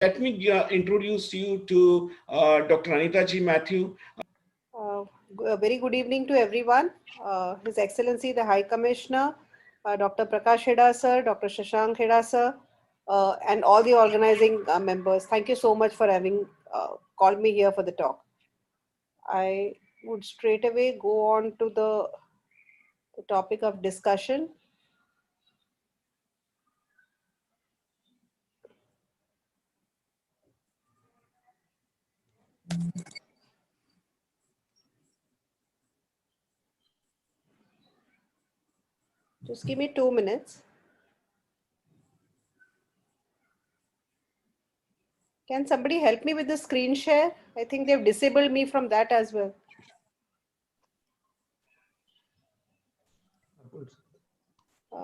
Let me introduce you to Dr. Anita G. Matthew. A very good evening to everyone. His Excellency the High Commissioner, Dr. Prakash Heda sir, Dr. Shashank Heda sir, and all the organizing members. Thank you so much for having called me here for the talk. I would straight away go on to the topic of discussion. Just give me 2 minutes. Can somebody help me with the screen share? I think they've disabled me from that as well.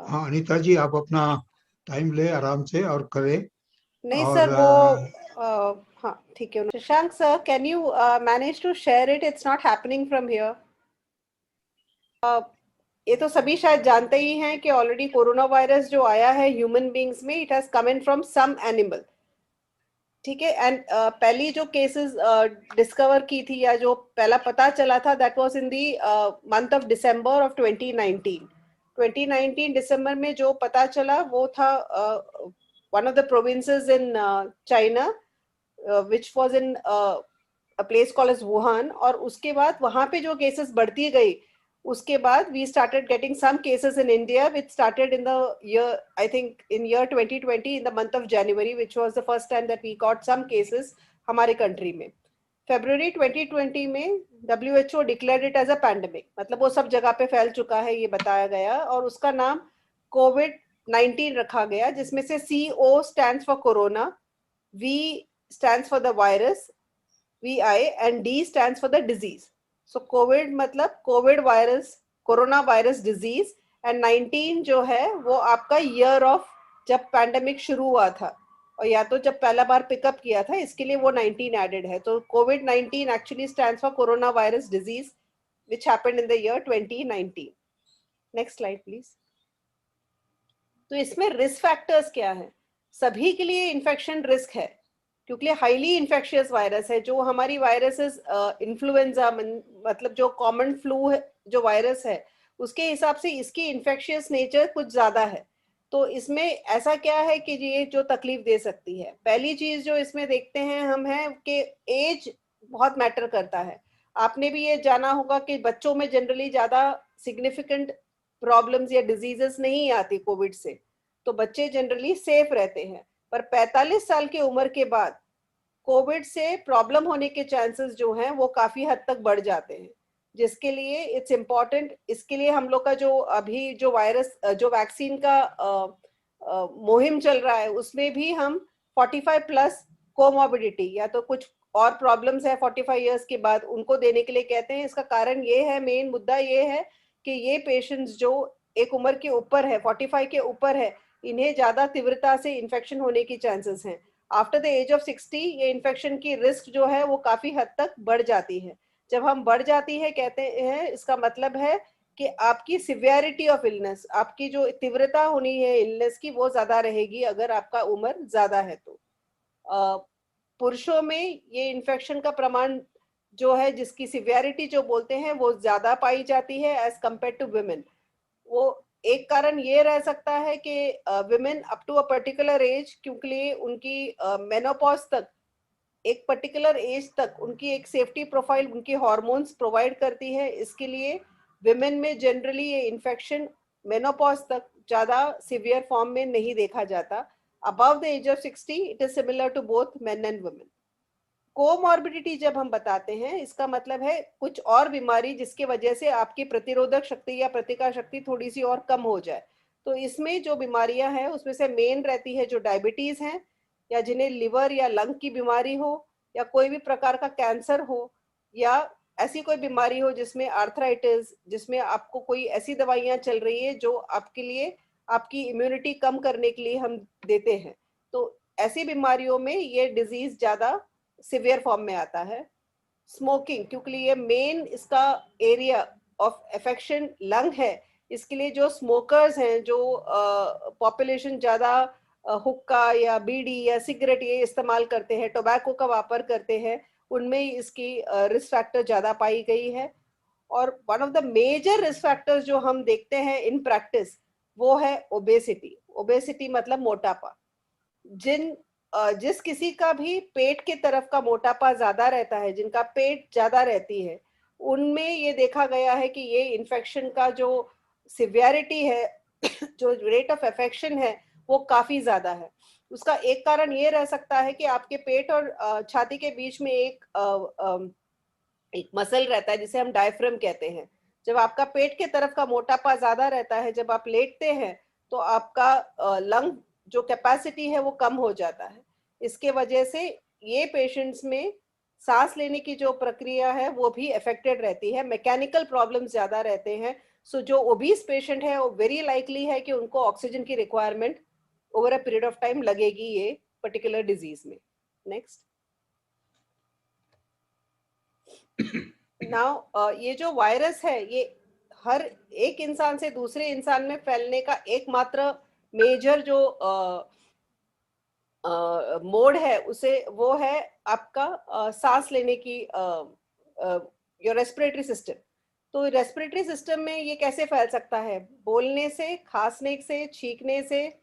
हाँ अनीता जी, आप अपना time ले आराम से और करें. नहीं sir, वो हाँ ठीक है. Shashank sir, can you manage to share it? It's not happening from here. ये तो सभी शायद जानते ही हैं कि ऑलरेडी कोरोना वायरस जो आया है ह्यूमन बींग्स में, it has come in from some animal. ठीक है. एंड पहली जो केसेस डिस्कवर की थी या जो पहला पता चला था, that was in the month of December of 2019. 2019 दिसंबर में जो पता चला वो था one of the provinces in China, which was in a place called as Wuhan. और उसके बाद वहां पे जो केसेस बढ़ती गई, उसके बाद we started getting some cases in India, which started in the year, I think in year 2020, in the month of January, which was the first time that we got some cases हमारे country में. February 2020 में WHO declared it as a pandemic, मतलब वो सब जगह पे फैल चुका है ये बताया गया, और उसका नाम COVID-19 रखा गया, जिसमें से CO stands for corona, V stands for the virus, VI, and D stands for the disease. So COVID मतलब Covid virus, corona virus disease, and 19 जो है वो आपका ईयर ऑफ जब पैंडेमिक शुरू हुआ था, और या तो जब पहला बार पिकअप किया था, इसके लिए वो 19 एडेड है. तो COVID-19 actually stands for corona virus disease which happened in the year 2019. Next slide please. तो इसमें रिस्क फैक्टर्स क्या है? सभी के लिए इन्फेक्शन रिस्क है, क्योंकि हाईली इन्फेक्शियस वायरस है. जो हमारी वायरसेस इन्फ्लुएंजा मतलब जो कॉमन फ्लू है, जो वायरस है, उसके हिसाब से इसकी इन्फेक्शियस नेचर कुछ ज्यादा है. तो इसमें ऐसा क्या है कि ये जो तकलीफ दे सकती है, पहली चीज जो इसमें देखते हैं हम है कि एज बहुत मैटर करता है. आपने भी ये जाना होगा कि बच्चों में जनरली ज्यादा सिग्निफिकेंट प्रॉब्लम्स या डिजीजेस नहीं आती कोविड से, तो बच्चे जनरली सेफ रहते हैं. पर 45 साल की उम्र के बाद कोविड से प्रॉब्लम होने के चांसेस जो हैं वो काफी हद तक बढ़ जाते हैं, जिसके लिए इट्स इम्पॉर्टेंट. इसके लिए हम लोग का जो अभी जो वायरस जो वैक्सीन का मुहिम चल रहा है, उसमें भी हम 45 प्लस कोमॉर्बिडिटी या तो कुछ और प्रॉब्लम्स है 45 इयर्स के बाद, उनको देने के लिए कहते हैं. इसका कारण ये है, मेन मुद्दा ये है कि ये पेशेंट्स जो एक उम्र के ऊपर है, 45 के ऊपर है, इन्हें ज्यादा तीव्रता से इन्फेक्शन होने की चांसेस हैं. आफ्टर द एज ऑफ 60 ये इन्फेक्शन की रिस्क जो है वो काफी हद तक बढ़ जाती है. जब हम बढ़ जाती है कहते हैं, इसका मतलब है कि आपकी सिवियरिटी ऑफ इलनेस, आपकी जो तीव्रता होनी है इलनेस की, वो ज्यादा रहेगी अगर आपका उम्र ज्यादा है. तो पुरुषों में ये इन्फेक्शन का प्रमाण जो है, जिसकी सिवियरिटी जो बोलते हैं, वो ज्यादा पाई जाती है एज कम्पेयर टू वुमेन. वो एक कारण ये रह सकता है कि women up to a particular age, क्योंकि उनकी मेनोपॉज तक, एक पर्टिकुलर एज तक उनकी एक सेफ्टी प्रोफाइल उनकी हार्मोन्स प्रोवाइड करती है. इसके लिए विमेन में जनरली ये इन्फेक्शन मेनोपॉज तक ज्यादा सिवियर फॉर्म में नहीं देखा जाता. Above the age of 60 it is similar to both men and women. Comorbidity जब हम बताते हैं, इसका मतलब है कुछ और बीमारी जिसके वजह से आपकी प्रतिरोधक शक्ति या प्रतिकार शक्ति थोड़ी सी और कम हो जाए. तो इसमें जो बीमारियां हैं उसमें से मेन रहती है जो डायबिटीज हैं, या जिन्हें लिवर या लंग की बीमारी हो, या कोई भी प्रकार का कैंसर हो, या ऐसी कोई बीमारी हो जिसमें आर्थराइटिस, जिसमें आपको कोई ऐसी दवाइयां चल रही है जो आपके लिए आपकी इम्यूनिटी कम करने के लिए हम देते हैं. तो ऐसी बीमारियों में ये डिजीज ज्यादा सिवियर फॉर्म में आता है. स्मोकिंग, क्योंकि ये मेन इसका एरिया ऑफ अफेक्शन लंग है, इसके लिए जो स्मोकर्स हैं, जो पॉपुलेशन ज्यादा हुक्का या बीड़ी या सिगरेट ये इस्तेमाल करते हैं, टोबैको का वापर करते हैं, उनमें इसकी रिस्क फैक्टर ज्यादा पाई गई है। और one of the major risk factors जो हम देखते हैं इन प्रैक्टिस वो है ओबेसिटी। ओबेसिटी मतलब मोटापा। जिस किसी का भी पेट के तरफ का मोटापा ज्यादा रहता है, जिनका पेट ज्यादा रहती है, उनमें ये देखा गया है कि ये इन्फेक्शन का जो सिवियरिटी है, जो रेट ऑफ इन्फेक्शन है, वो काफी ज्यादा है। उसका एक कारण ये रह सकता है कि आपके पेट और छाती के बीच में एक मसल रहता है जिसे हम डायफ्राम कहते हैं। जब आपका पेट के तरफ का मोटापा ज्यादा रहता है, जब आप लेटते हैं, तो आपका लंग जो कैपेसिटी है वो कम हो जाता है। इसके वजह से ये पेशेंट्स में सांस लेने की जो प्रक्रिया है वो भी अफेक्टेड रहती है, मैकेनिकल प्रॉब्लम्स ज्यादा रहते हैं। सो जो ओबीस पेशेंट है वो वेरी लाइकली है कि उनको ऑक्सीजन की requirement over a period of time लगेगी ये पर्टिकुलर डिजीज में। नेक्स्ट। नाउ ये जो वायरस है ये हर एक इंसान से दूसरे इंसान में फैलने का एकमात्र मेजर जो मोड है उसे वो है आपका सांस लेने की योर रेस्पिरेटरी सिस्टम। तो रेस्पिरेटरी सिस्टम में ये कैसे फैल सकता है? बोलने से, खांसने से, छींकने से,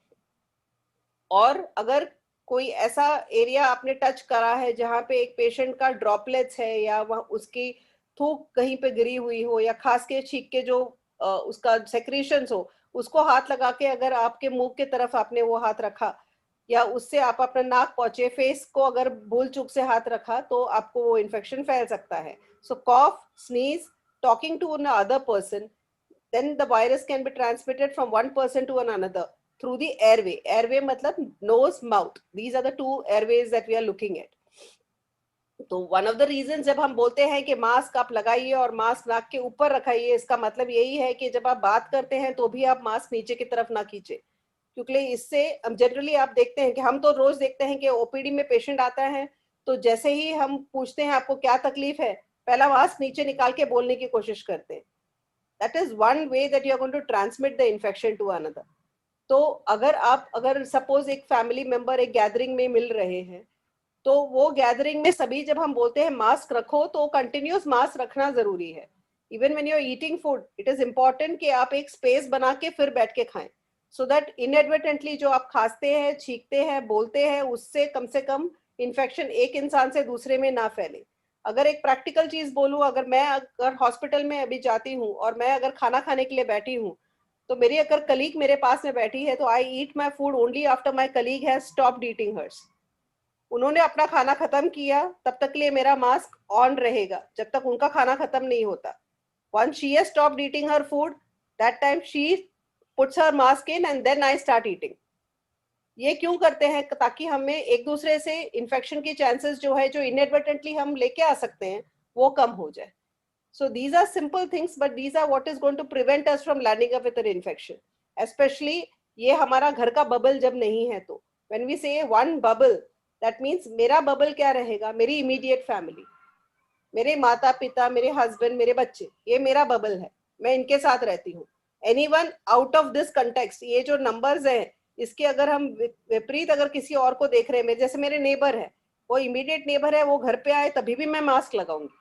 और अगर कोई ऐसा एरिया आपने टच करा है जहाँ पे एक पेशेंट का ड्रॉपलेट्स है या वह उसकी थूक कहीं पे गिरी हुई हो या खास के छींक के जो उसका सेक्रेशंस हो, उसको हाथ लगा के अगर आपके मुंह के तरफ आपने वो हाथ रखा या उससे आप अपना नाक पहुंचे, फेस को अगर भूल चूक से हाथ रखा, तो आपको वो इन्फेक्शन फैल सकता है। So cough, sneeze, talking to an other person, then the virus can be transmitted from one person to another through the airway. Airway matlab nose, mouth. These are the two airways that we are looking at. तो one of the reason जब हम बोलते हैं कि mask आप लगाइए और mask नाक के ऊपर रखाइए, इसका मतलब यही है कि जब आप बात करते हैं तो भी आप मास्क नीचे की तरफ ना खींचे, क्योंकि इससे हम जनरली आप देखते हैं कि हम तो रोज देखते हैं कि ओपीडी में पेशेंट आता है तो जैसे ही हम पूछते हैं आपको क्या तकलीफ है, पहला मास्क नीचे निकाल के बोलने की कोशिश करते हैं। That is one way that you are going to transmit the infection to another. तो अगर सपोज एक फैमिली मेंबर एक गैदरिंग में मिल रहे हैं, तो वो गैदरिंग में सभी जब हम बोलते हैं मास्क रखो, तो कंटिन्यूस मास्क रखना जरूरी है। Even when you are eating food, it is important कि आप एक स्पेस बना के फिर बैठ के खाएं, सो दैट इनएडवर्टेंटली जो आप खाते हैं, छींकते हैं, बोलते हैं, उससे कम से कम इन्फेक्शन एक इंसान से दूसरे में ना फैले। अगर एक प्रैक्टिकल चीज बोलूं, अगर हॉस्पिटल में अभी जाती हूँ और मैं अगर खाना खाने के लिए बैठी हूँ, तो मेरी अगर कलीग मेरे पास में बैठी है तो I eat my food only after my colleague has stopped eating hers. उन्होंने अपना खाना खत्म किया तब तक के लिए मेरा मास्क ऑन रहेगा जब तक उनका खाना खत्म नहीं होता। Once she has stopped eating her food, that time she puts her mask in and then I start eating. ये क्यों करते हैं? ताकि हमें एक दूसरे से इन्फेक्शन की चांसेस जो है, जो इनएडवर्टेंटली हम लेके आ सकते हैं, वो कम हो जाए। So these are simple things, but these are what is going to prevent us from landing up with an infection. Especially ये हमारा घर का बबल जब नहीं है तो when we say one bubble, that means मेरा बबल क्या रहेगा? मेरी इमीडिएट फैमिली, मेरे माता पिता, मेरे हस्बैंड, मेरे बच्चे, ये मेरा बबल है, मैं इनके साथ रहती हूँ। Anyone out of this context, ये जो नंबर्स हैं, इसके अगर हम विपरीत अगर किसी और को देख रहे हैं, जैसे मेरे नेबर है, वो इमीडिएट नेबर है, वो घर पे आए तभी भी मैं मास्क लगाऊंगी।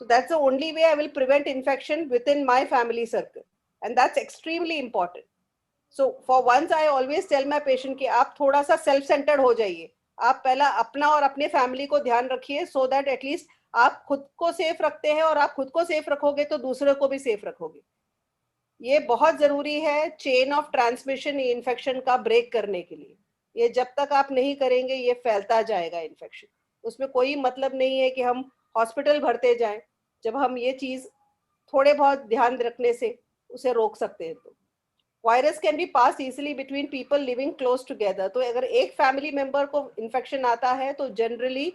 So that's the only way I will prevent infection within my family circle, and that's extremely important. So for once I always tell my patient कि आप थोड़ा सा सेल्फ सेंटर्ड हो जाइए, आप पहला अपना और अपने फैमिली को ध्यान रखिए, so that at least आप खुद को सेफ रखते हैं, और आप खुद को सेफ रखोगे तो दूसरों को भी सेफ रखोगे। ये बहुत जरूरी है चेन ऑफ ट्रांसमिशन इन्फेक्शन का ब्रेक करने के लिए। ये जब तक आप नहीं करेंगे ये फैलता जाएगा इन्फेक्शन। उसमें कोई मतलब नहीं है कि हम हॉस्पिटल भरते जाएं, जब हम ये चीज थोड़े बहुत ध्यान रखने से उसे रोक सकते हैं। तो virus can be pass easily between people living close together. तो अगर एक फैमिली मेंबर को इन्फेक्शन आता है तो generally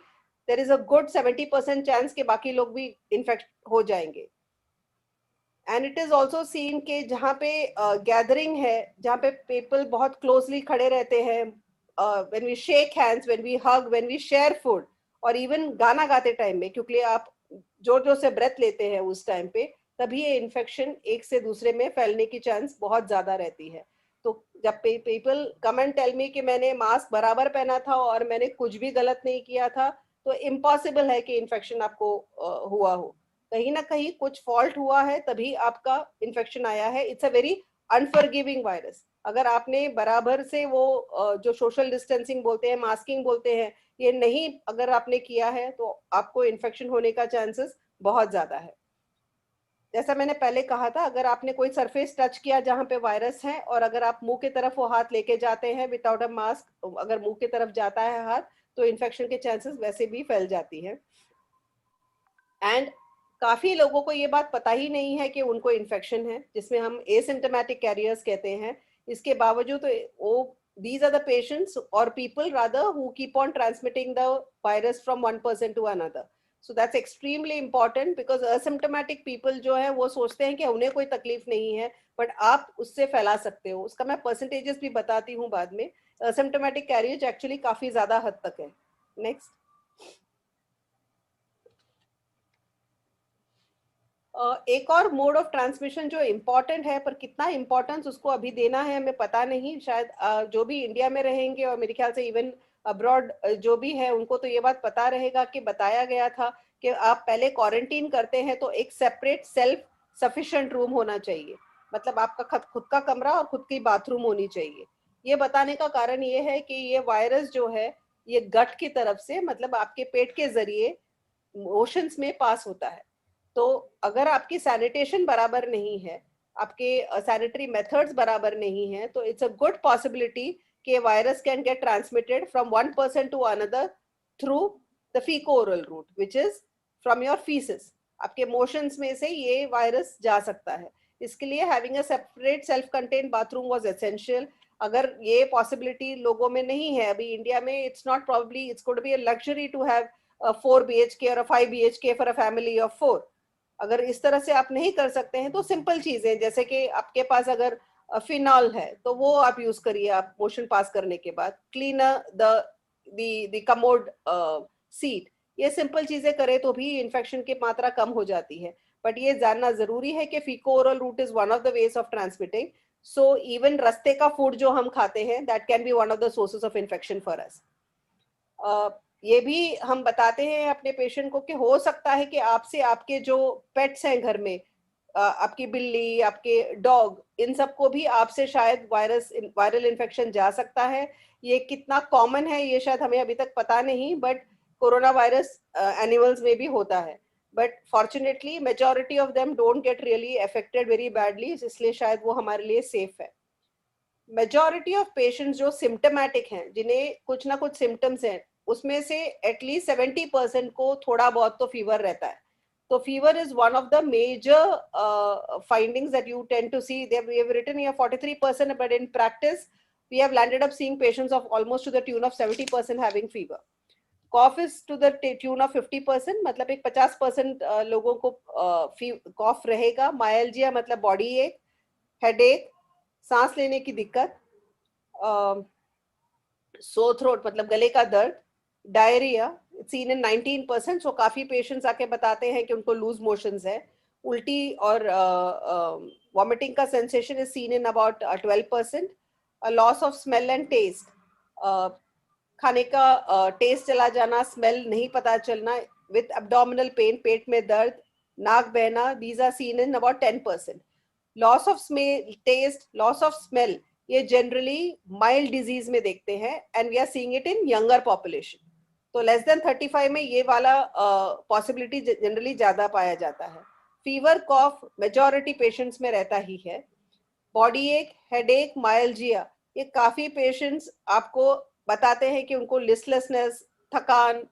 there is a good 70% chance के बाकी लोग भी इन्फेक्ट हो जाएंगे। And it is also seen के जहाँ पे गैदरिंग है, जहाँ पे पीपल बहुत क्लोजली खड़े रहते हैं, when we shake hands, when we hug, when we share food, और इवन गाना गाते टाइम में, क्योंकि आप जोर जोर से ब्रेथ लेते हैं उस टाइम पे, तभी ये इन्फेक्शन एक से दूसरे में फैलने की चांस बहुत ज्यादा रहती है। तो जब people come and tell me कि मैंने मास्क बराबर पहना था और मैंने कुछ भी गलत नहीं किया था, तो इम्पॉसिबल है कि इन्फेक्शन आपको हुआ हो। कहीं ना कहीं कुछ फॉल्ट हुआ है तभी आपका इन्फेक्शन आया है। It's a very unforgiving virus. अगर आपने बराबर से वो जो सोशल डिस्टेंसिंग बोलते हैं, मास्किंग बोलते हैं, ये नहीं अगर आपने किया है तो आपको इन्फेक्शन होने का चांसेस बहुत ज्यादा है। जैसा मैंने पहले कहा था, अगर आपने कोई सरफेस टच किया जहां पे वायरस है और अगर आप मुंह की तरफ वो हाथ लेके जाते हैं विदाउट अ मास्क, अगर मुंह की तरफ जाता है हाथ, तो इन्फेक्शन के चांसेस वैसे भी फैल जाती है। एंड काफी लोगों को ये बात पता ही नहीं है कि उनको इन्फेक्शन है, जिसमें हम एसिम्टोमेटिक कैरियर्स कहते हैं। इसके बावजूद वो these are the patients or people rather who keep on transmitting the virus from one person to another. So that's extremely important because asymptomatic people जो है वो सोचते हैं कि उन्हें कोई तकलीफ नहीं है, बट आप उससे फैला सकते हो। उसका मैं परसेंटेजेस भी बताती हूँ बाद में। asymptomatic carriage एक्चुअली काफी ज्यादा हद तक है। नेक्स्ट, एक और मोड ऑफ ट्रांसमिशन जो इम्पोर्टेंट है, पर कितना इम्पोर्टेंस उसको अभी देना है हमें पता नहीं। शायद जो भी इंडिया में रहेंगे और मेरे ख्याल से इवन अब्रॉड जो भी है उनको तो ये बात पता रहेगा कि बताया गया था कि आप पहले क्वारंटीन करते हैं तो एक सेपरेट सेल्फ सफिशिएंट रूम होना चाहिए। मतलब आपका खुद का कमरा और खुद की बाथरूम होनी चाहिए। ये बताने का कारण ये है कि ये वायरस जो है ये गट की तरफ से, मतलब आपके पेट के जरिए मोशंस में पास होता है। तो अगर आपकी सैनिटेशन बराबर नहीं है, आपके सैनिटरी मेथड्स बराबर नहीं है, तो इट्स अ गुड पॉसिबिलिटी कि virus can get transmitted from one person to another through the faeco oral route, which is from your faeces. आपके मोशंस में से ये वायरस जा सकता है। इसके लिए having a separate self contained bathroom was essential. अगर ये पॉसिबिलिटी लोगों में नहीं है अभी इंडिया में, it's not probably, it's going to be a luxury to have a 4 BHK और a 5 BHK for a family of 4। अगर इस तरह से आप नहीं कर सकते हैं तो सिंपल चीजें, जैसे कि आपके पास अगर फिनॉल है तो वो आप यूज करिए। आप मोशन पास करने के बाद क्लीन द कमोड सीट, ये सिंपल चीजें करें तो भी इन्फेक्शन की मात्रा कम हो जाती है। बट ये जानना जरूरी है कि feco oral route is one of the ways of transmitting. So even रास्ते का फूड जो हम खाते हैं, that can be one of the sources of infection for us. ये भी हम बताते हैं अपने पेशेंट को कि हो सकता है कि आपसे आपके जो पेट्स हैं घर में, आपकी बिल्ली, आपके डॉग, इन सबको भी आपसे शायद वायरल इन्फेक्शन जा सकता है। ये कितना कॉमन है ये शायद हमें अभी तक पता नहीं, बट कोरोना वायरस एनिमल्स में भी होता है। But fortunately majority of them don't get really affected very badly, इसलिए शायद वो हमारे लिए सेफ है। मेजॉरिटी ऑफ पेशेंट्स जो सिम्टोमेटिक हैं, जिन्हें कुछ ना कुछ सिम्टम्स हैं, उसमें से एटलीस्ट 70% को थोड़ा बहुत तो फीवर रहता है। तो fever is one of the major findings that you tend to see. They have written here 43%, but in practice we have landed up seeing patients of almost to the tune of 70% having fever. Cough is to the tune of 50%, मतलब एक 50% लोगों को कॉफ रहेगा। मायल्जिया मतलब body ache, headache, सांस लेने की दिक्कत, सो थ्रोट मतलब गले का दर्द, डायरिया सीन इन 19%। सो काफी पेशेंट्स आके बताते हैं कि उनको लूज मोशंस है। उल्टी और वॉमिटिंग का sensation is seen in about 12%। Loss of smell and taste, खाने का टेस्ट चला जाना, स्मेल नहीं पता चलना, विथ एब्डोमिनल पेन, पेट में दर्द, नाक बहना, these are seen in about 10%। Loss of taste, loss of smell, ये जनरली माइल्ड डिजीज में देखते हैं and we are seeing it in younger population. तो लेस देन 35 में ये वाला पॉसिबिलिटी जनरली ज्यादा पाया जाता है। फीवर, कॉफ मेजॉरिटी पेशेंट्स में रहता ही है। बॉडी एक, हेडेक, मायल्जिया, ये काफी पेशेंट्स आपको बताते हैं कि उनको लिस्टलेसनेस, थकान,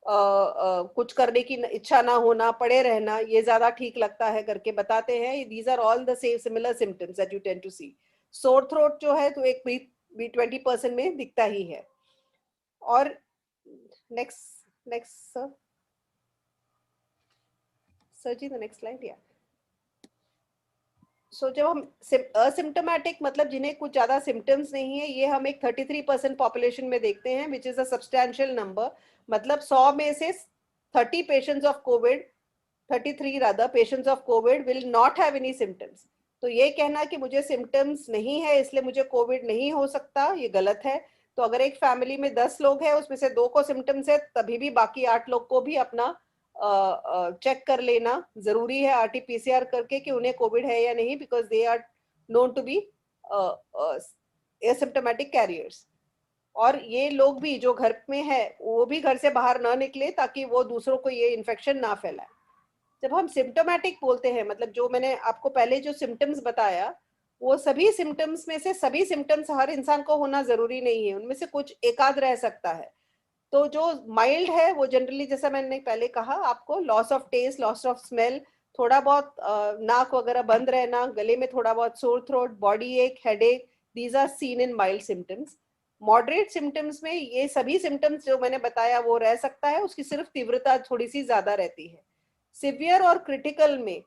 कुछ करने की इच्छा ना होना, पड़े रहना, ये ज्यादा ठीक लगता है करके बताते हैं। These are all the same similar symptoms that you tend to see. Sore throat जो है तो एक भी 20% में दिखता ही है। और next sir ji, the next slide. या सो जब हम असिम्टोमेटिक मतलब जिन्हें कुछ ज्यादा सिम्टम्स नहीं है, ये हम एक 33% पॉपुलेशन में देखते हैं, which is a substantial number. मतलब 100 में से 30 patients of Covid, 33 rather patients of Covid will not have any symptoms. तो ये कहना कि मुझे सिम्टम्स नहीं है इसलिए मुझे कोविड नहीं हो सकता, ये गलत है। तो अगर एक फैमिली में 10 लोग हैं, उसमें से 2 को सिम्टम्स है, तभी भी बाकी 8 लोग को भी अपना चेक कर लेना जरूरी है आरटीपीसीआर करके कि उन्हें कोविड है या नहीं, because they are known to be asymptomatic carriers. और ये लोग भी जो घर में है वो भी घर से बाहर ना निकले ताकि वो दूसरों को ये इन्फेक्शन ना फैलाए। जब हम सिम्टोमेटिक बोलते हैं, मतलब जो मैंने आपको पहले जो सिम्टम्स बताया, वो सभी सिम्टम्स में से सभी सिम्टम्स हर इंसान को होना जरूरी नहीं है, उनमें से कुछ एकाध रह सकता है। तो जो माइल्ड है वो जनरली, जैसा मैंने पहले कहा आपको, loss of taste, loss of smell, थोड़ा बहुत नाक वगैरह बंद रहना, गले में थोड़ा बहुत sore throat, body ache, headache, these are seen in mild symptoms. Moderate symptoms में ये सभी सिम्टम्स जो मैंने बताया वो रह सकता है, उसकी सिर्फ तीव्रता थोड़ी सी ज्यादा रहती है। सिवियर और क्रिटिकल में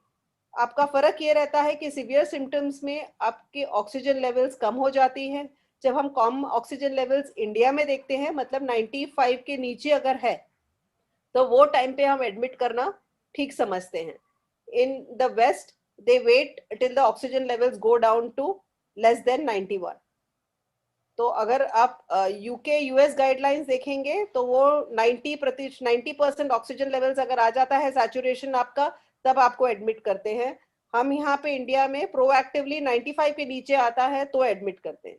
आपका फर्क ये रहता है कि सिवियर सिम्टम्स में आपके ऑक्सीजन लेवल्स कम हो जाती हैं। जब हम कम ऑक्सीजन लेवल्स इंडिया में देखते हैं, मतलब 95 के नीचे अगर है, तो वो टाइम पे हम एडमिट करना ठीक समझते हैं। In the west they wait till the oxygen levels go down to less than 91। तो अगर आप यूके यूएस गाइडलाइंस देखेंगे तो वो 90% ऑक्सीजन लेवल्स अगर आ जाता है सैचुरेशन आपका, तब आपको एडमिट करते हैं। हम यहाँ पे इंडिया में प्रोएक्टिवली 95 के नीचे आता है तो एडमिट करते हैं।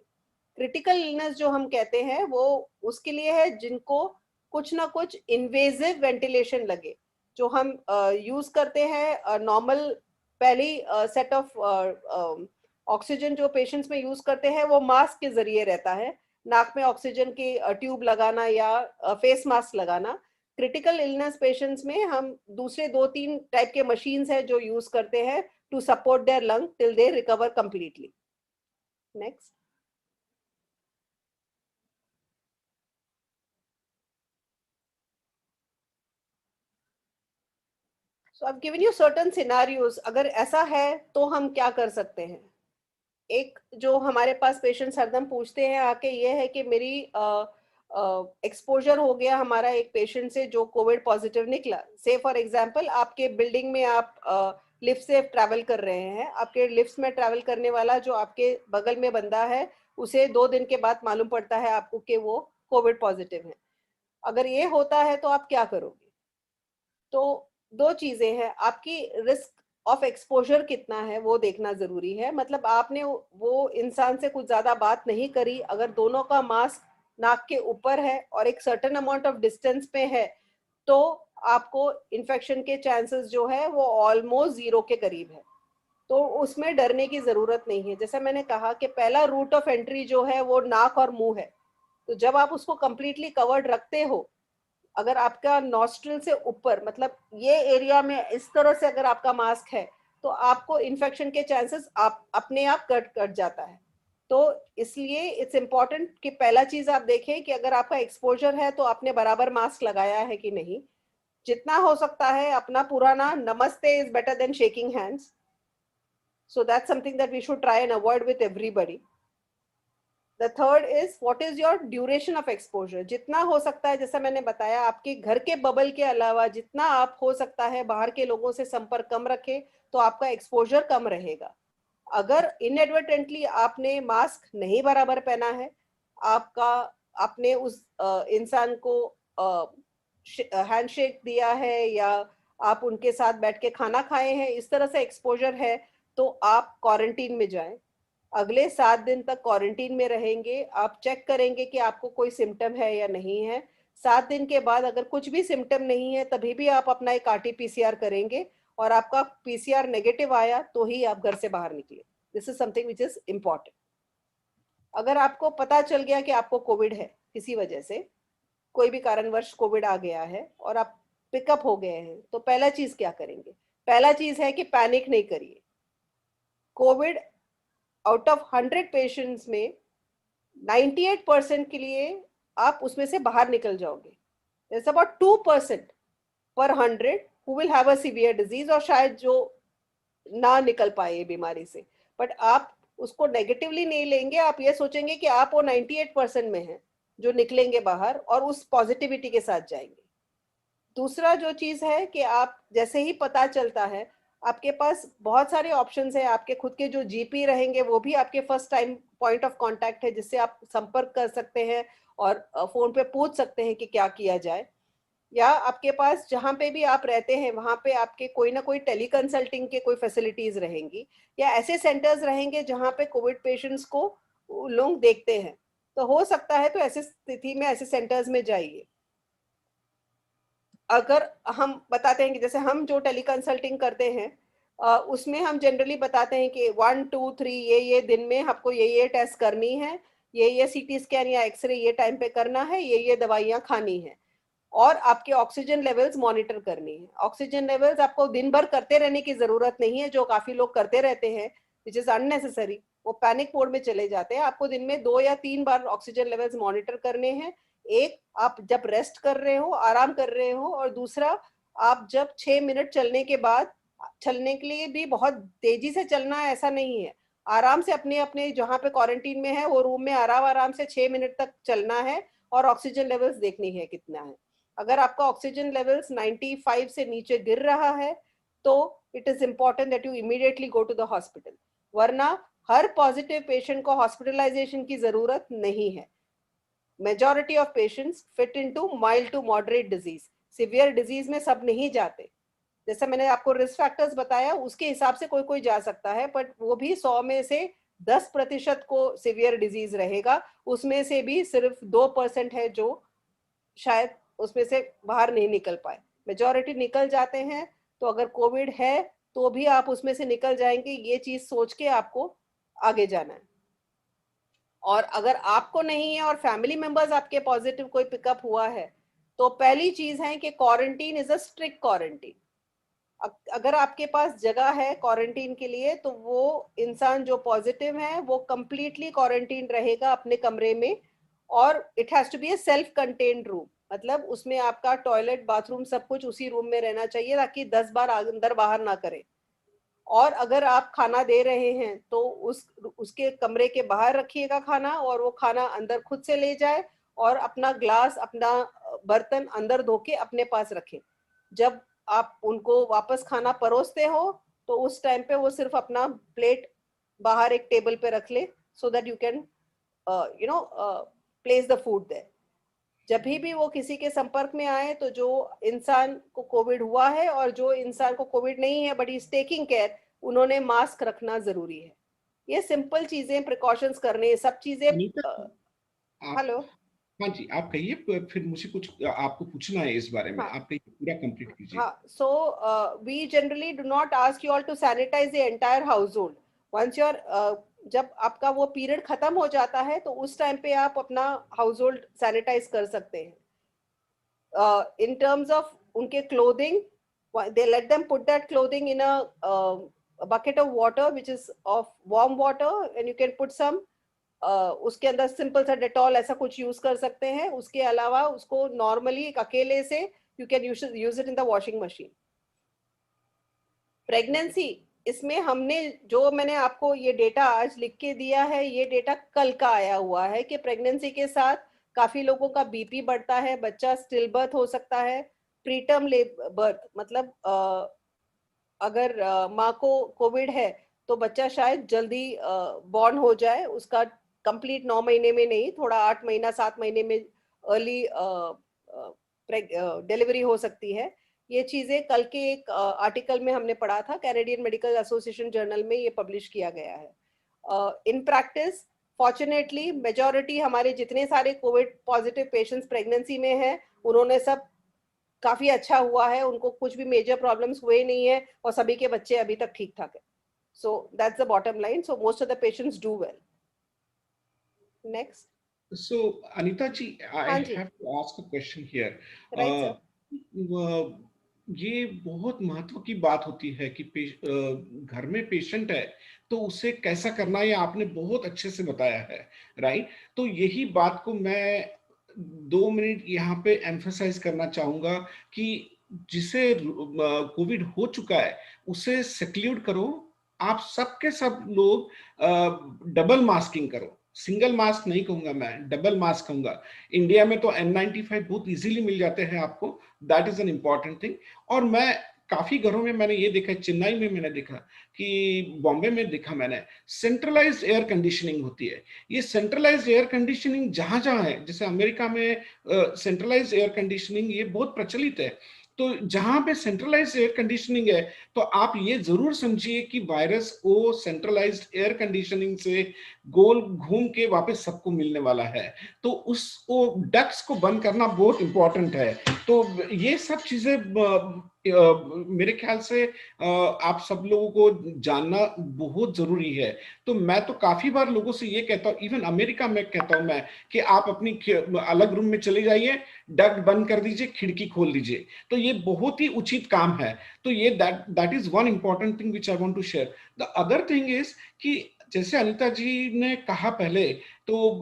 क्रिटिकल इलनेस जो हम कहते हैं वो उसके लिए है जिनको कुछ ना कुछ इन्वेजिव वेंटिलेशन लगे। जो हम यूज करते हैं नॉर्मल पहली सेट ऑफ ऑक्सीजन जो पेशेंट्स में यूज करते हैं वो मास्क के जरिए रहता है, नाक में ऑक्सीजन की ट्यूब लगाना या फेस मास्क लगाना। क्रिटिकल इलनेस पेशेंट्स में हम दूसरे 2-3 टाइप के मशीन्स हैं जो यूज करते हैं to support their lung till they recover completely. Next. So I've given you certain scenarios। अगर ऐसा है तो हम क्या कर सकते हैं। एक जो हमारे पास पेशेंट्स हरदम पूछते हैं आके, ये है कि मेरी एक्सपोजर हो गया हमारा एक पेशेंट से जो कोविड पॉजिटिव निकला। से फॉर एग्जांपल आपके बिल्डिंग में आप लिफ्ट से ट्रैवल कर रहे हैं, आपके लिफ्ट में ट्रैवल करने वाला जो आपके बगल में बंदा है उसे 2 दिन के बाद मालूम पड़ता है आपको कि वो कोविड पॉजिटिव है। अगर ये होता है तो आप क्या करोगे। तो 2 चीजें हैं, आपकी रिस्क ऑफ एक्सपोजर कितना है वो देखना जरूरी है। मतलब आपने वो इंसान से कुछ ज्यादा बात नहीं करी, अगर दोनों का मास्क नाक के ऊपर है और एक सर्टेन अमाउंट ऑफ डिस्टेंस पे है, तो आपको इन्फेक्शन के चांसेस जो है वो ऑलमोस्ट 0 के करीब है। तो उसमें डरने की जरूरत नहीं है। जैसा मैंने कहा कि पहला रूट ऑफ एंट्री जो है वो नाक और मुंह है। तो जब आप उसको कंप्लीटली कवर्ड रखते हो, अगर आपका नॉस्ट्रल से ऊपर, मतलब ये एरिया में इस तरह से अगर आपका मास्क है, तो आपको इन्फेक्शन के चांसेस आप अपने आप कट जाता है। तो इसलिए इट्स इम्पॉर्टेंट कि पहला चीज आप देखें कि अगर आपका एक्सपोजर है तो आपने बराबर मास्क लगाया है कि नहीं। जितना हो सकता है अपना पुराना नमस्ते is better than shaking hands, so that's something that we should try and avoid with everybody. The third is what is your duration of exposure। जितना हो सकता है, जैसा मैंने बताया, आपके घर के बबल के अलावा जितना आप हो सकता है बाहर के लोगों से संपर्क कम रखें तो आपका एक्सपोजर कम रहेगा। अगर इनएडवर्टेंटली आपने मास्क नहीं बराबर पहना है, आपका आपने उस इंसान को हैंडशेक दिया है या आप उनके साथ बैठ के खाना खाए हैं, इस तरह से एक्सपोजर है, तो आप क्वारंटीन में जाएं। अगले 7 दिन तक क्वारंटीन में रहेंगे। आप चेक करेंगे कि आपको कोई सिम्टम है या नहीं है। 7 दिन के बाद अगर कुछ भी सिम्टम नहीं है तभी भी आप अपना एक आरटीपीसीआर करेंगे, और आपका पीसीआर नेगेटिव आया तो ही आप घर से बाहर निकले। This is something which is important. अगर आपको पता चल गया कि आपको कोविड है, किसी वजह से कोई भी कारणवश कोविड आ गया है और आप पिकअप हो गए हैं, तो पहला चीज क्या करेंगे। पहला चीज है कि पैनिक नहीं करिए। कोविड आउट ऑफ 100 पेशेंट्स में 98% के लिए आप उसमें से बाहर निकल जाओगे। There's about 2% per 100 who will have a severe disease, और शायद जो ना निकल पाए ये बीमारी से। बट आप उसको नेगेटिवली नहीं लेंगे, आप ये सोचेंगे कि आप वो 98% में हैं जो निकलेंगे बाहर और उस पॉजिटिविटी के साथ जाएंगे। दूसरा जो चीज है कि आप जैसे ही पता चलता है, आपके पास बहुत सारे ऑप्शंस हैं, आपके खुद के जो जीपी रहेंगे वो भी आपके first time point of contact है, जिससे आप संपर्क कर सकते हैं और फोन पे पूछ सकते हैं कि क्या किया जाए। या आपके पास जहाँ पे भी आप रहते हैं वहाँ पे आपके कोई ना कोई टेली कंसल्टिंग के कोई फैसिलिटीज रहेंगी, या ऐसे सेंटर्स रहेंगे जहाँ पे कोविड पेशेंट्स को लोग देखते हैं। तो हो सकता है तो ऐसे स्थिति में ऐसे सेंटर्स में जाइए। अगर हम बताते हैं कि जैसे हम जो टेली कंसल्टिंग करते हैं उसमें हम जनरली बताते हैं कि 1 2 3 ये दिन में आपको ये टेस्ट करनी है, ये सीटी स्कैन या एक्सरे ये टाइम पे करना है, ये दवाइयाँ खानी है, और आपके ऑक्सीजन लेवल्स मॉनिटर करनी है। ऑक्सीजन लेवल्स आपको दिन भर करते रहने की जरूरत नहीं है, जो काफी लोग करते रहते हैं विच इज अननेसेसरी, वो पैनिक मोड में चले जाते हैं। आपको दिन में 2 या 3 बार ऑक्सीजन लेवल्स मॉनिटर करने हैं। एक, आप जब रेस्ट कर रहे हो, आराम कर रहे हो, और दूसरा, आप जब 6 मिनट चलने के बाद, चलने के लिए भी बहुत तेजी से चलना है ऐसा नहीं है, आराम से अपने अपने जहाँ पे क्वारंटीन में है वो रूम में आराम आराम से 6 मिनट तक चलना है, और ऑक्सीजन लेवल्स देखनी है कितना है। अगर आपका ऑक्सीजन लेवल्स 95 से नीचे गिर रहा है तो it is important that you immediately go to the hospital, वरना हर पॉजिटिव पेशेंट को हॉस्पिटलाइजेशन की जरूरत नहीं है। Majority of patients fit into mild to moderate disease, severe disease में सब नहीं जाते। जैसे मैंने आपको रिस्क फैक्टर्स बताया उसके हिसाब से कोई कोई जा सकता है, बट वो भी 100 में से 10% को सिवियर डिजीज रहेगा, उसमें से भी सिर्फ 2% है जो शायद उसमें से बाहर नहीं निकल पाए। मेजॉरिटी निकल जाते हैं। तो अगर कोविड है तो भी आप उसमें से निकल जाएंगे, ये चीज सोच के आपको आगे जाना है। और अगर आपको नहीं है और फैमिली मेंबर्स आपके पॉजिटिव कोई पिकअप हुआ है, तो पहली चीज है कि quarantine is a strict quarantine. अगर आपके पास जगह है क्वारंटीन के लिए तो वो इंसान जो पॉजिटिव है वो कंप्लीटली क्वारंटीन रहेगा अपने कमरे में, और it has to be a self contained room, मतलब उसमें आपका टॉयलेट बाथरूम सब कुछ उसी रूम में रहना चाहिए ताकि 10 बार अंदर बाहर ना करे। और अगर आप खाना दे रहे हैं तो उसके कमरे के बाहर रखिएगा खाना, और वो खाना अंदर खुद से ले जाए, और अपना ग्लास अपना बर्तन अंदर धो के अपने पास रखें। जब आप उनको वापस खाना परोसते हो तो उस टाइम पे वो सिर्फ अपना प्लेट बाहर एक टेबल पे रख ले, so that you can place the food there. जब भी वो किसी के संपर्क में आए तो जो इंसान को कोविड हुआ है और जो इंसान को कोविड नहीं है बट इज टेकिंग केयर, उन्होंने मास्क रखना जरूरी है। ये सिंपल चीजें प्रिकॉशंस करने, सब चीजें। अनीता, आप, हेलो। हाँ जी, आप कहिए, फिर मुझे कुछ आपको पूछना है इस बारे में, हाँ आप कहिए, पूरा कंप्लीट कीजिए। हाँ, so we generally do not ask you all to sanitize the entire household. Once your जब आपका वो पीरियड खत्म हो जाता है तो उस टाइम पे आप अपना हाउस होल्ड सैनिटाइज कर सकते हैं। In terms of उनके clothing, they let them put that clothing in a bucket of water which is of warm water, and you can put some उसके अंदर सिंपल सा डेटॉल ऐसा कुछ यूज कर सकते हैं। उसके अलावा उसको नॉर्मली अकेले से you can use it in the washing machine. Pregnancy, इसमें हमने जो मैंने आपको ये डेटा आज लिख के दिया है, ये डेटा कल का आया हुआ है कि प्रेगनेंसी के साथ काफी लोगों का बीपी बढ़ता है, बच्चा स्टिल बर्थ हो सकता है, प्रीटर्म बर्थ, मतलब अगर माँ को कोविड है तो बच्चा शायद जल्दी बॉर्न हो जाए, उसका कंप्लीट 9 महीने में नहीं, थोड़ा 8 महीना 7 महीने में अर्ली डिलीवरी हो सकती है। ये चीजें कल के एक आर्टिकल में हमने पढ़ा था, कैनेडियन मेडिकल एसोसिएशन जर्नल में ये पब्लिश किया गया है। इन प्रैक्टिस फॉर्चुनेटली मेजॉरिटी हमारे जितने सारे कोविड पॉजिटिव पेशेंट्स प्रेगनेंसी में हैं उन्होंने सब काफी अच्छा हुआ है, उनको कुछ भी मेजर प्रॉब्लम्स हुए नहीं है, और सभी के बच्चे अभी तक ठीक ठाक है। So that's the bottom line. So most of the patients do well. Next. So, Anita ji, I हाँ जी, have to ask a question here. Right sir. ये बहुत महत्व की बात होती है कि घर में पेशेंट है तो उसे कैसा करना है, ये आपने बहुत अच्छे से बताया है, राइट? तो यही बात को मैं 2 मिनट यहाँ पे एम्फसाइज करना चाहूंगा कि जिसे कोविड हो चुका है उसे सेक्ल्यूड करो, आप सबके सब लोग डबल मास्किंग करो। सिंगल मास्क नहीं कहूंगा, मैं डबल मास्क कहूंगा। इंडिया में तो N95 बहुत इजीली मिल जाते हैं आपको, that is an important thing. और मैं काफी घरों में मैंने ये देखा, चेन्नई में मैंने देखा, कि बॉम्बे में देखा मैंने, सेंट्रलाइज्ड एयर कंडीशनिंग होती है। ये सेंट्रलाइज्ड एयर कंडीशनिंग जहां जहां है, जैसे अमेरिका में सेंट्रलाइज्ड एयर कंडीशनिंग ये बहुत प्रचलित है। तो जहां पे सेंट्रलाइज्ड एयर कंडीशनिंग है, तो आप ये जरूर समझिए कि वायरस को सेंट्रलाइज्ड एयर कंडीशनिंग से गोल घूम के वापस सबको मिलने वाला है। तो उसको डक्ट्स को बंद करना बहुत इंपॉर्टेंट है। तो ये सब चीजें मेरे ख्याल से आप सब लोगों को जानना बहुत जरूरी है। तो मैं तो काफी बार लोगों से ये कहता हूँ, इवन अमेरिका में कहता हूँ मैं, कि आप अपनी अलग रूम में चले जाइए, डक्ट बंद कर दीजिए, खिड़की खोल दीजिए। तो ये बहुत ही उचित काम है। तो ये that is one important thing which I want to share. The other thing is कि जैसे अनीता जी ने कहा पहले, तो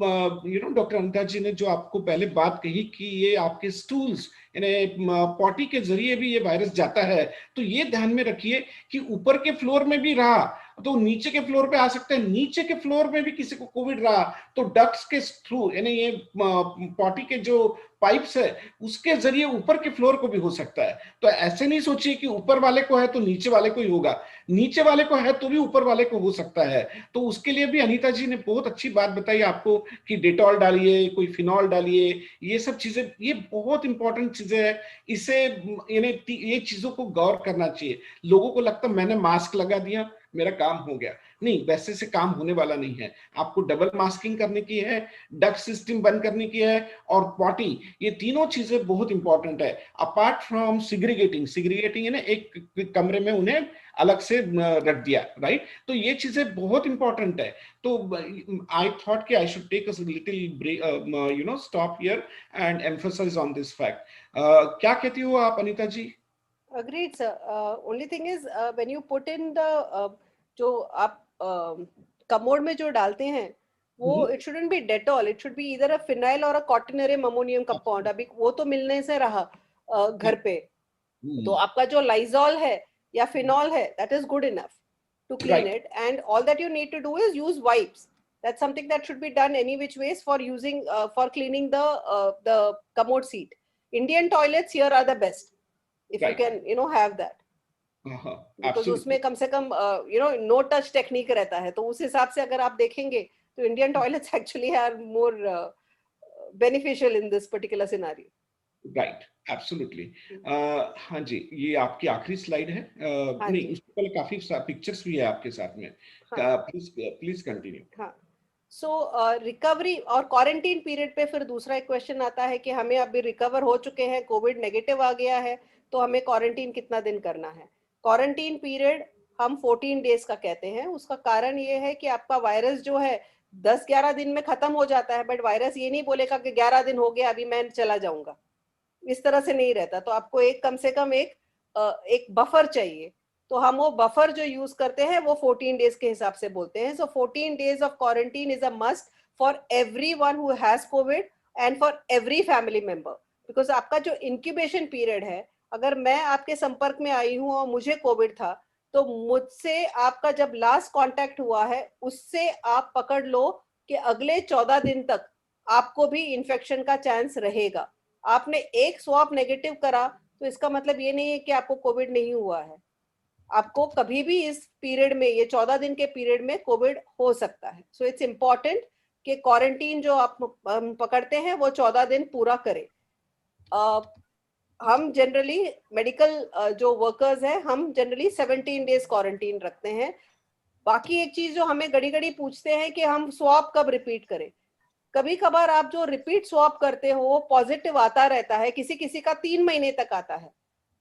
डॉक्टर अनीता जी ने जो आपको पहले बात कही कि ये आपके स्टूल्स यानी पॉटी के जरिए भी ये वायरस जाता है, तो ये ध्यान में रखिए कि ऊपर के फ्लोर में भी रहा तो नीचे के फ्लोर पे आ सकते हैं, नीचे के फ्लोर में भी किसी को कोविड रहा तो डक्ट्स के थ्रू यानी ये पॉटी के जो पाइप्स है उसके जरिए ऊपर के फ्लोर को भी हो सकता है। तो ऐसे नहीं सोचिए कि ऊपर वाले को है तो नीचे वाले को ही होगा, नीचे वाले को है तो भी ऊपर वाले को हो सकता है। तो उसके लिए भी अनीता जी ने बहुत अच्छी बात बताई आपको कि डेटॉल डालिए, कोई फिनॉल डालिए, ये सब चीजें, ये बहुत इंपॉर्टेंट चीजें है। इसे यानी ये चीजों को गौर करना चाहिए। लोगों को लगता मैंने मास्क लगा दिया मेरा काम हो गया, नहीं, वैसे से काम होने वाला नहीं है। आपको डबल मास्किंग करने की है, डक्ट सिस्टम बंद करने की है, और पॉटी, ये तीनों चीजें बहुत इंपॉर्टेंट है। अपार्ट फ्रॉम सिग्रीगेटिंग है ना, एक कमरे में उन्हें अलग से रख दिया, राइट। तो ये चीजें बहुत इंपॉर्टेंट है। तो आई थॉट कि I should take a little stop here and emphasize on this fact. क्या कहती हो आप अनीता जी? Agreed, sir. Only thing is when you put in the जो आप कमोड में जो डालते हैं वो it shouldn't be Dettol, it should be either a phenyl or a quaternarium ammonium compound. अभी वो तो मिलने से रहा घर पे, तो आपका जो लाइजॉल है या फिनॉल है that is good enough to clean Right. it, and all that you need to do is use wipes. That's something that should be done any which ways for using for cleaning the commode seat. Indian toilets here are the best if you Right. can have that, because Absolutely. उसमें कम से कम no touch technique रहता है, तो उस हिसाब से अगर आप देखेंगे तो Indian toilets actually are more beneficial in this particular scenario. Right, absolutely. हाँ जी, ये आपकी आखिरी स्लाइड है। नहीं, उससे पहले काफी पिक्चर्स भी है आपके साथ में। Please continue. हाँ, सो रिकवरी और क्वारंटीन पीरियड पे फिर दूसरा एक क्वेश्चन आता है कि हमें अभी रिकवर हो चुके हैं, कोविड नेगेटिव आ गया है, तो हमें क्वारंटीन कितना दिन करना है। क्वारंटीन पीरियड हम 14 डेज का कहते हैं। उसका कारण ये है कि आपका वायरस जो है 10-11 दिन में खत्म हो जाता है, बट वायरस ये नहीं बोलेगा कि 11 दिन हो गया अभी मैं चला जाऊंगा, इस तरह से नहीं रहता। तो आपको एक कम से कम एक बफर चाहिए, तो हम वो बफर जो यूज करते हैं वो 14 डेज के हिसाब से बोलते हैं। सो 14 days of quarantine is a must for everyone who has Covid and for every family member, because आपका जो इंक्यूबेशन पीरियड है, अगर मैं आपके संपर्क में आई हूं और मुझे कोविड था, तो मुझसे आपका जब लास्ट कांटेक्ट हुआ है उससे आप पकड़ लो कि अगले 14 दिन तक आपको भी इन्फेक्शन का चांस रहेगा। आपने एक स्वैब नेगेटिव करा तो इसका मतलब ये नहीं है कि आपको कोविड नहीं हुआ है, आपको कभी भी इस पीरियड में, ये 14 दिन के पीरियड में कोविड हो सकता है। सो इट्स इम्पॉर्टेंट कि क्वारंटीन जो आप पकड़ते हैं वो 14 दिन पूरा करें। हम जनरली मेडिकल जो वर्कर्स हैं, हम जनरली 17 डेज क्वारंटीन रखते हैं। बाकी एक चीज जो हमें घड़ी घड़ी पूछते हैं कि हम स्वैब कब रिपीट करें। कभी कभार आप जो रिपीट स्वैब करते हो वो पॉजिटिव आता रहता है, किसी किसी का 3 महीने तक आता है।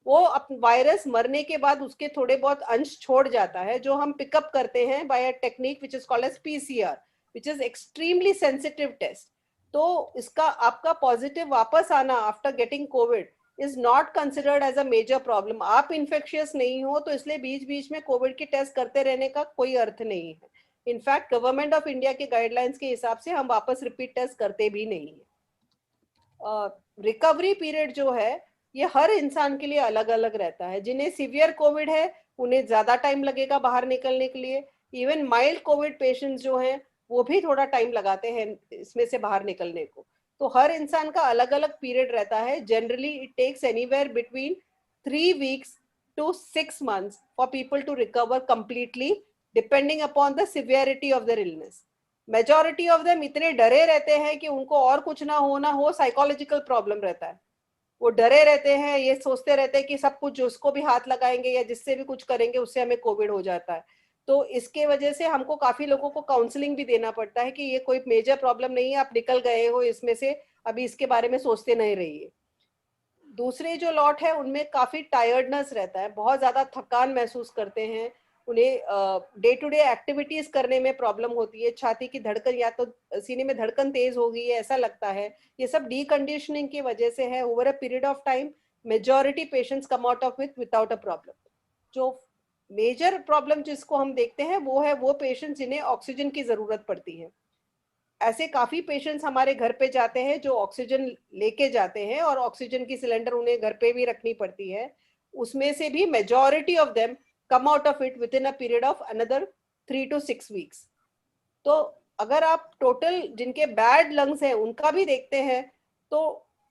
वो वायरस मरने के बाद उसके थोड़े बहुत अंश छोड़ जाता है, जो हम पिकअप करते हैं by a technique which is called as PCR, which is extremely sensitive test. तो इसका आपका पॉजिटिव वापस आना after getting covid is not considered as a major problem. आप इन्फेक्शियस नहीं हो तो इसलिए बीच बीच में कोविड के टेस्ट करते रहने का कोई अर्थ नहीं है। इनफैक्ट गवर्नमेंट ऑफ इंडिया के गाइडलाइंस के हिसाब से हम वापस रिपीट टेस्ट करते भी नहीं है। रिकवरी पीरियड जो है ये हर इंसान के लिए अलग अलग रहता है। जिन्हें सीवियर कोविड है उन्हें ज्यादा टाइम लगेगा बाहर निकलने के लिए। इवन माइल्ड कोविड पेशेंट्स जो हैं वो भी थोड़ा टाइम लगाते हैं इसमें से बाहर निकलने को। तो हर इंसान का अलग अलग पीरियड रहता है। Generally it takes anywhere between 3 weeks to 6 months for people to recover completely, depending upon the severity of their illness. Majority of them इतने डरे रहते हैं कि उनको और कुछ ना हो साइकोलॉजिकल प्रॉब्लम रहता है, वो डरे रहते हैं, ये सोचते रहते हैं कि सब कुछ जिसको भी हाथ लगाएंगे या जिससे भी कुछ करेंगे उससे हमें कोविड हो जाता है। तो इसके वजह से हमको काफी लोगों को काउंसलिंग भी देना पड़ता है कि ये कोई मेजर प्रॉब्लम नहीं है, आप निकल गए हो इसमें से, अभी इसके बारे में सोचते नहीं रहिए। दूसरे जो लॉट है उनमें काफी टायर्डनेस रहता है, बहुत ज्यादा थकान महसूस करते हैं, उन्हें डे टू डे एक्टिविटीज करने में प्रॉब्लम होती है, छाती की धड़कन या तो सीने में धड़कन तेज हो गई है ऐसा लगता है। ये सब डीकंडीशनिंग की वजह से है। Over a period of time majority patients come out of it without a problem. जो मेजर प्रॉब्लम जिसको हम देखते हैं वो है वो पेशेंट्स जिन्हें ऑक्सीजन की जरूरत पड़ती है। ऐसे काफी पेशेंट्स हमारे घर पे जाते हैं जो ऑक्सीजन लेके जाते हैं और ऑक्सीजन की सिलेंडर उन्हें घर पे भी रखनी पड़ती है। उसमें से भी majority of them come out of it with in a period of another 3 to 6 weeks। तो अगर आप टोटल जिनके बैड लंग्स है उनका भी देखते हैं तो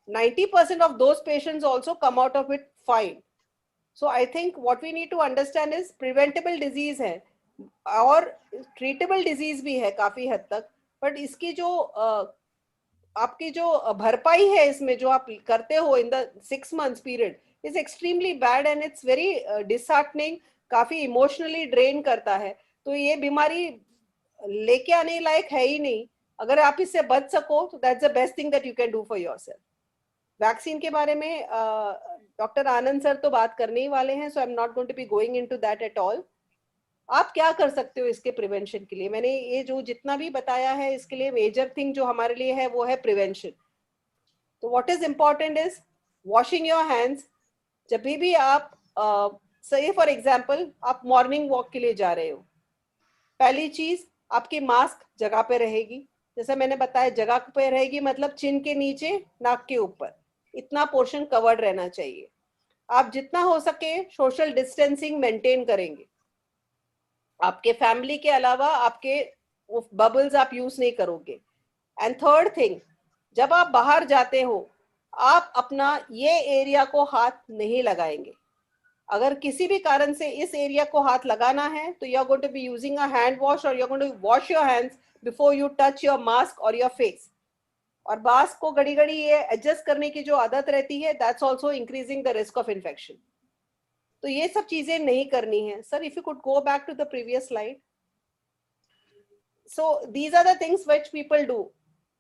90% of those patients also come out of it fine। So I think what we need to understand is preventable disease है और treatable disease भी है काफी हद तक, बट इसकी जो आपकी जो भरपाई है इसमें जो आप करते हो in the 6 months period is extremely bad and it's very disheartening, काफी इमोशनली ड्रेन करता है। तो ये बीमारी लेके आने लायक है ही नहीं। अगर आप इससे बच सको तो that's the best thing that you can do for yourself. Vaccine के बारे में डॉक्टर आनंद सर तो बात करने ही वाले हैं, so I am not going to be going into that at all. आप क्या कर सकते हो इसके प्रिवेंशन के लिए? मैंने ये जो जितना भी बताया है इसके लिए मेजर थिंग जो हमारे लिए है वो है प्रिवेंशन। तो what is important is washing your hands. जब भी आप से फॉर एग्जांपल आप मॉर्निंग वॉक के लिए जा रहे हो, पहली चीज आपकी मास्क जगह पे रहेगी, जैसे मैंने बताया जगह पे रहेगी मतलब चिन के नीचे नाक के ऊपर इतना पोर्शन कवर्ड रहना चाहिए। आप जितना हो सके सोशल डिस्टेंसिंग मेंटेन करेंगे। आपके फैमिली के अलावा आपके बबल्स आप यूज नहीं करोगे। एंड थर्ड थिंग, जब आप बाहर जाते हो आप अपना ये एरिया को हाथ नहीं लगाएंगे। अगर किसी भी कारण से इस एरिया को हाथ लगाना है तो you are going to be using a hand wash और you are going to wash your hands before you touch your mask और योर फेस। और मास्क को घड़ी घड़ी ये एडजस्ट करने की जो आदत रहती है that's also increasing the risk of infection. तो ये सब चीजें नहीं करनी है। Sir if you could go back to the previous slide. So these are the things which people do.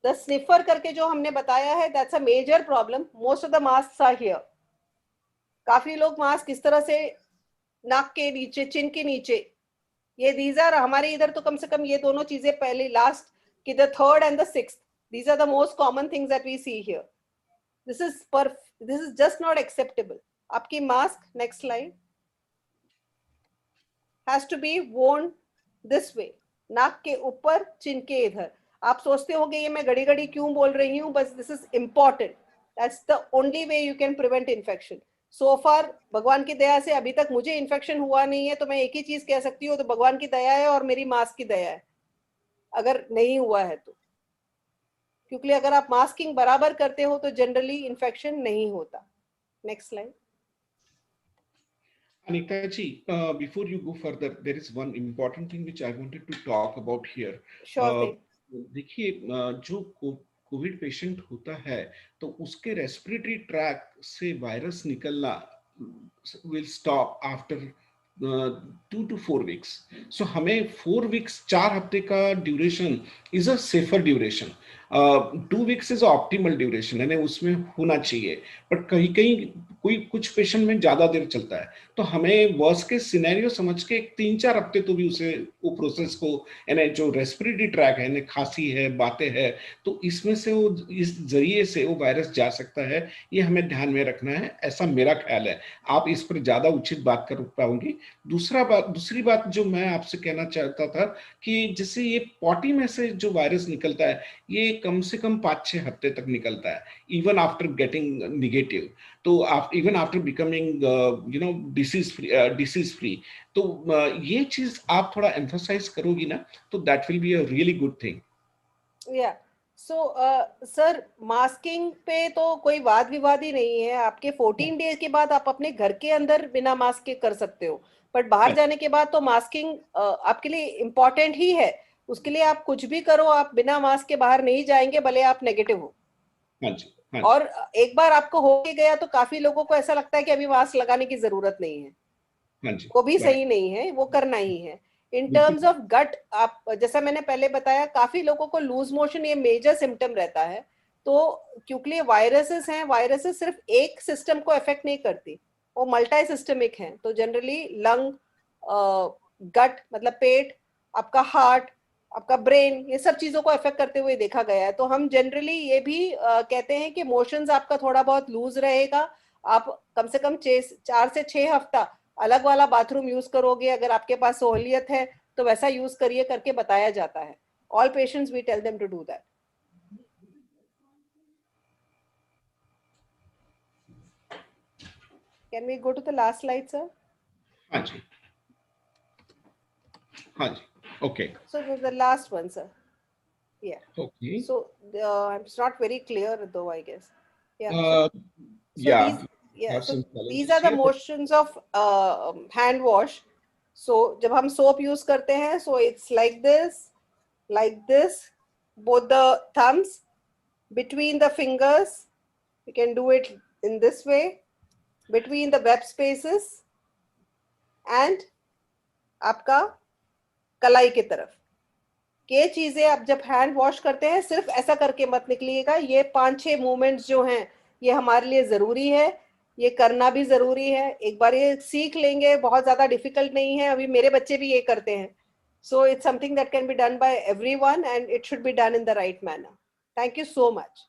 The sniffer करके जो हमने बताया है that's a major problem. Most of the mask are here. काफी लोग मास्क इस तरह से नाक के नीचे चिन के नीचे, ये दीज आर हमारे इधर तो कम से कम ये दोनों चीजें पहले लास्ट की the third and the sixth, these are the most common things that we see here. This is just not acceptable. आपकी mask, next slide, has to be worn this way, नाक के ऊपर चिन के इधर। आप सोचते होंगे ये मैं घड़ी घड़ी क्यों बोल रही हूँ, बस this is important. That's the only way you can prevent infection. So far भगवान की दया से अभी तक मुझे इन्फेक्शन हुआ नहीं है, तो मैं एक ही चीज कह सकती हूँ, तो भगवान की दया है और मेरी मास्क की दया है अगर नहीं हुआ है तो। क्योंकि अगर आप मास्किंग बराबर करते हो तो जनरली इन्फेक्शन नहीं होता। Next slide. Anika ji, before you go further, there is one important thing which I wanted to talk about here. Sure thing. देखिए, जो कोविड पेशेंट होता है तो उसके रेस्पिरेटरी ट्रैक से वायरस निकलना will stop after 2 to 4 weeks. So हमें 4 weeks 4 हफ्ते का duration is a safer duration. 2 weeks is optimal duration, यानी उसमें होना चाहिए। बट कहीं कहीं कोई कुछ पेशेंट में ज्यादा देर चलता है, तो हमें वर्स्ट के सिनेरियो समझ के 3-4 हफ्ते तो भी उसे वो प्रोसेस को, यानी जो रेस्पिरेटरी ट्रैक है, यानी खांसी है, बातें है, तो इसमें से वो इस जरिए से वो वायरस जा सकता है। ये हमें ध्यान में रखना है, ऐसा मेरा ख्याल है। आप इस पर ज्यादा उचित बात कर पाओगी। दूसरी बात जो मैं आपसे कहना चाहता था कि जैसे ये पॉटी में से जो वायरस निकलता है ये कम से कम 5-6 हफ्ते तक निकलता है, इवन आफ्टर गेटिंग निगेटिव, तो even after becoming disease free. तो ये चीज आप थोड़ा एम्फसाइज करोगी ना, तो that will be a really good thing. या सर मास्किंग पे तो कोई वाद विवाद ही नहीं है। आपके 14 डेज के बाद आप अपने घर के अंदर बिना मास्क के कर सकते हो, बट बाहर जाने के बाद तो मास्किंग आपके लिए इम्पोर्टेंट ही है। उसके लिए आप कुछ भी करो, आप बिना मास्क के बाहर नहीं जाएंगे भले आप नेगेटिव हो। हाँ जी, हाँ जी, और एक बार आपको हो के गया तो काफी लोगों को ऐसा लगता है कि अभी मास्क लगाने की जरूरत नहीं है। हाँ जी, वो भी right, सही नहीं है, वो करना ही है। इन बिल्कुल, टर्म्स ऑफ गट, आप जैसा मैंने पहले बताया, काफी लोगों को लूज मोशन ये मेजर सिम्टम रहता है। तो क्योंकि ये वायरसेस हैं, वायरसेस सिर्फ एक सिस्टम को अफेक्ट नहीं करती, वो मल्टी सिस्टमिक हैं। तो जनरली लंग, गट मतलब पेट, आपका हार्ट, आपका ब्रेन, ये सब चीजों को अफेक्ट करते हुए देखा गया है। तो हम जनरली ये भी कहते हैं कि मोशंस आपका थोड़ा बहुत लूज रहेगा। आप कम से कम 4 से 6 हफ्ता अलग वाला बाथरूम यूज करोगे, अगर आपके पास सहूलियत है तो वैसा यूज करिए करके बताया जाता है। All patients we tell them to do that. Can we go to the last slide sir? हाँ जी, हाँ जी, okay, So the last one sir. Yeah. Okay, So it's not very clear though, I guess. Yeah. So या these, yeah, have so some these challenges are the here, but motions of hand wash. So जब हम soap use करते हैं, so it's like this, both the thumbs between the fingers. You can do it in this way, between the web spaces and आपका कलाई की तरफ। ये चीजें आप जब हैंड वॉश करते हैं सिर्फ ऐसा करके मत निकलिएगा। ये 5-6 मूवमेंट्स जो हैं ये हमारे लिए जरूरी है, ये करना भी जरूरी है। एक बार ये सीख लेंगे, बहुत ज्यादा डिफिकल्ट नहीं है। अभी मेरे बच्चे भी ये करते हैं। So it's something that can be done by everyone and it should be done in the right manner. Thank you so much.